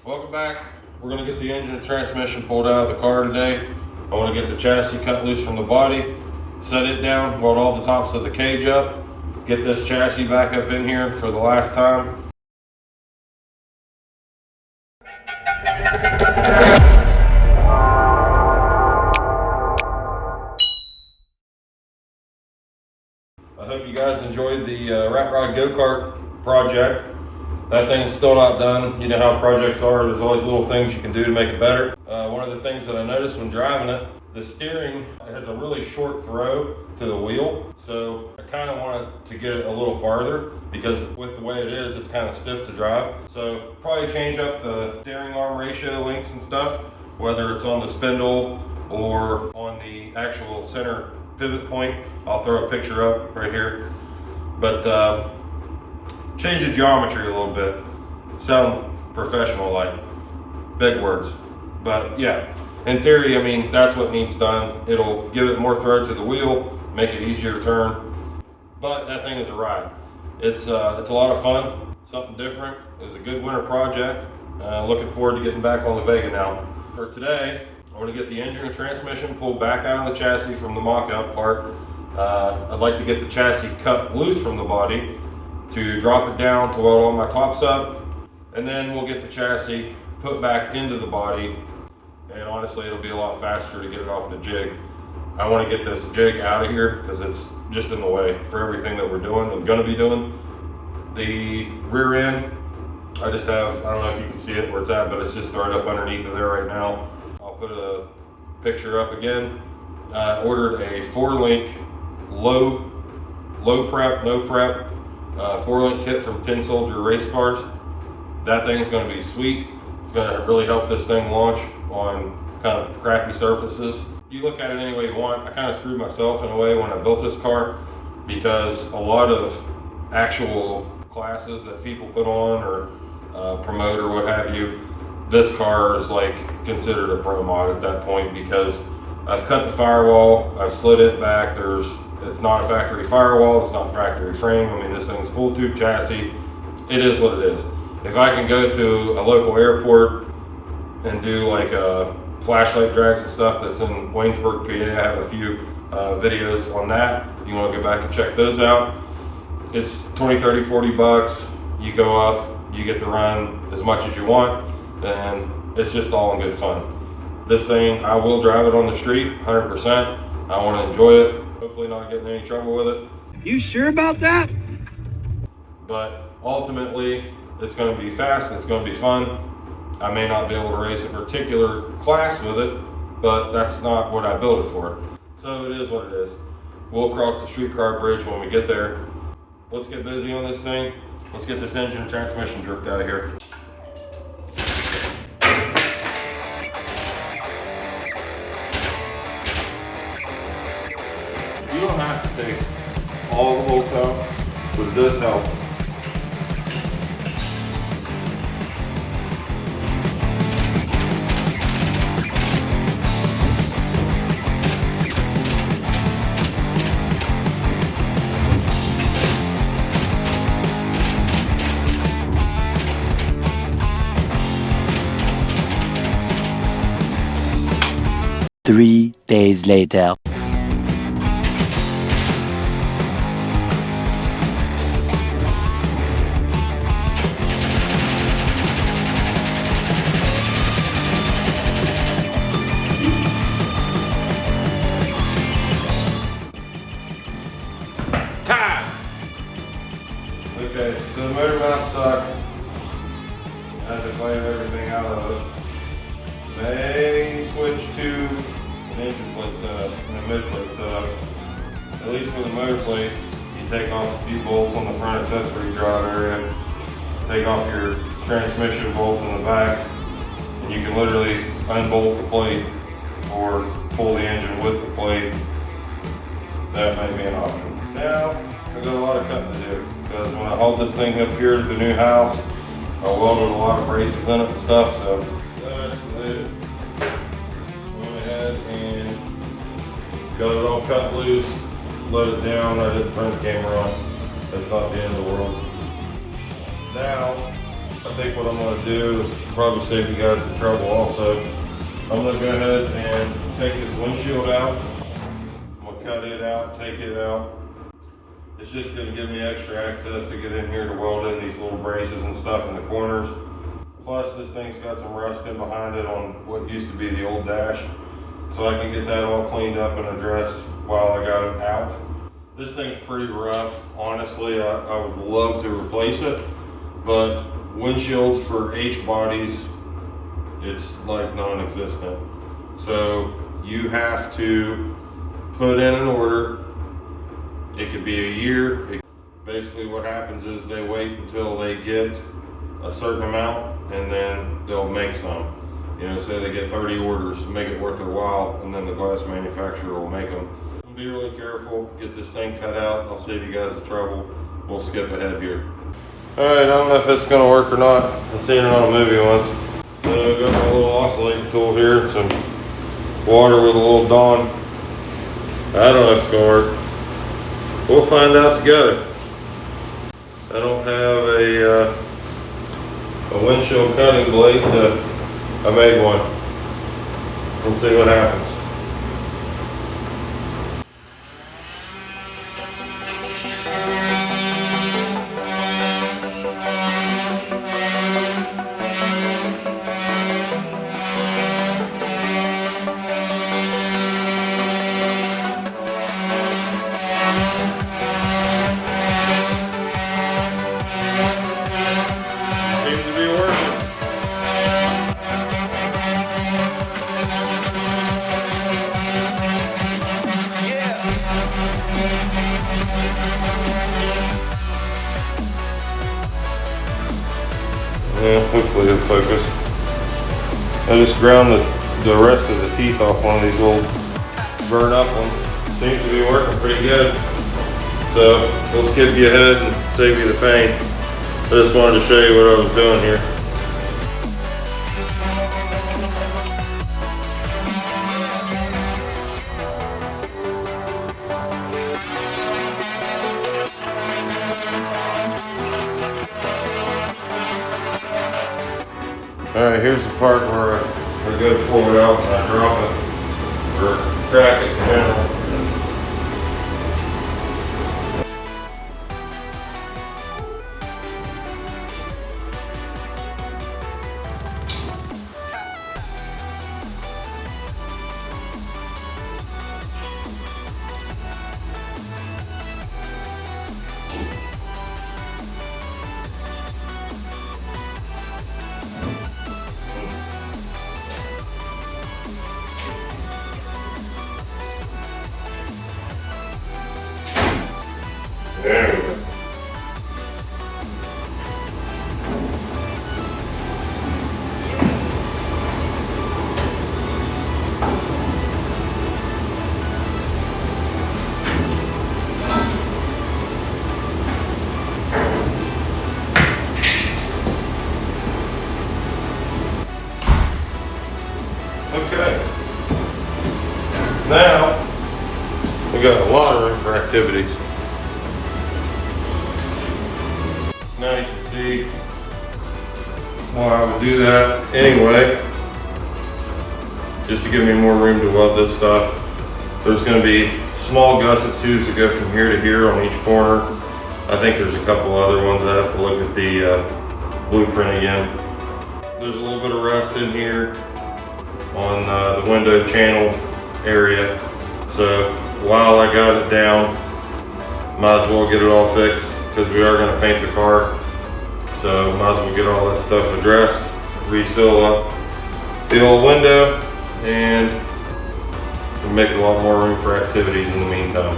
Welcome back. We're going to get the engine and transmission pulled out of the car today. I want to get the chassis cut loose from the body, set it down, weld all the tops of the cage up, get this chassis back up in here for the last time. I hope you guys enjoyed the Rat Rod Go-Kart project. That thing's still not done. You know how projects are, there's always little things you can do to make it better. One of the things that I noticed when driving it, the steering has a really short throw to the wheel. So I kind of want it to get it a little farther because with the way it is, it's kind of stiff to drive. So probably change up the steering arm ratio links and stuff, whether it's on the spindle or on the actual center pivot point. I'll throw a picture up right here. But change the geometry a little bit. Sound professional, like big words. But yeah, in theory, I mean, that's what needs done. It'll give it more throw to the wheel, make it easier to turn. But that thing is a ride. It's a lot of fun, something different. It was a good winter project. Looking forward to getting back on the Vega now. For today, I want to get the engine and transmission pulled back out of the chassis from the mock-up part. I'd like to get the chassis cut loose from the body to drop it down to weld all my tops up, and then we'll get the chassis put back into the body, and honestly it'll be a lot faster to get it off the jig. I want to get this jig out of here because it's just in the way for everything that we're doing and going to be doing. The rear end, I just have, I don't know if you can see it where it's at, but it's just right up underneath of there right now. I'll put a picture up again. I ordered a 4-link low prep, no prep 4-link kit from Tin Soldier Race Cars. That thing's going to be sweet. It's going to really help this thing launch on kind of crappy surfaces. You look at it any way you want. I kind of screwed myself in a way when I built this car because a lot of actual classes that people put on or promote or what have you, this car is like considered a pro mod at that point because I've cut the firewall, I've slid it back. It's not a factory firewall, it's not a factory frame. I mean, this thing's full tube chassis. It is what it is. If I can go to a local airport and do like flashlight drags and stuff that's in Waynesburg, PA, I have a few videos on that. If you want to go back and check those out. It's 20, 30, 40 bucks. You go up, you get to run as much as you want, and it's just all in good fun. This thing, I will drive it on the street, 100%. I want to enjoy it. Hopefully not getting in any trouble with it. You sure about that? But ultimately, it's going to be fast, it's going to be fun. I may not be able to race a particular class with it, but that's not what I built it for. So it is what it is. We'll cross the streetcar bridge when we get there. Let's get busy on this thing. Let's get this engine and transmission jerked out of here. You don't have to take all the bolts out, but it does help. Three days later. Okay, so the motor mount sucked. I had to flame everything out of it. They switched to an engine plate setup and a mid plate setup. At least for the motor plate, you take off a few bolts on the front accessory drive area, take off your transmission bolts in the back, and you can literally unbolt the plate or pull the engine with the plate. That might be an option. Now, I've got a lot of cutting to do because when I hauled this thing up here to the new house, I welded a lot of braces in it and stuff, so that's it. Went ahead and got it all cut loose, let it down. I didn't turn the camera on. That's not the end of the world. Now, I think what I'm gonna do is probably save you guys the trouble also. I'm gonna go ahead and take this windshield out. I'm gonna cut it out, take it out. It's just gonna give me extra access to get in here to weld in these little braces and stuff in the corners. Plus this thing's got some rust in behind it on what used to be the old dash. So I can get that all cleaned up and addressed while I got it out. This thing's pretty rough. Honestly, I would love to replace it, but windshields for H-bodies, it's like non-existent. So you have to put in an order. It could be a year. Basically what happens is they wait until they get a certain amount and then they'll make some. You know, say they get 30 orders, make it worth their while, and then the glass manufacturer will make them. Be really careful, get this thing cut out. I'll save you guys the trouble. We'll skip ahead here. All right, I don't know if it's gonna work or not. I've seen it on a movie once. So I got my little oscillating tool here, some water with a little Dawn. I don't know if it's gonna work. We'll find out together. I don't have a windshield cutting blade, so I made one. We'll see what happens. Seems to be working. Yeah, hopefully it'll focus. I just ground the rest of the teeth off one of these little burn up ones. Seems to be working pretty good. So we'll skip you ahead and save you the pain. I just wanted to show you what I was doing here. Alright, here's the part where I go to pull it out and I drop it, or crack it in general. There we go. Okay. Now, we got a lot of room for activities. Now you can see why I would do that anyway, just to give me more room to weld this stuff. There's going to be small gusset tubes that go from here to here on each corner. I think there's a couple other ones. I have to look at the blueprint again. There's a little bit of rust in here on the window channel area. So while I got it down, might as well get it all fixed, because we are going to paint the car. So might as well get all that stuff addressed, reseal up the old window, and make a lot more room for activities in the meantime.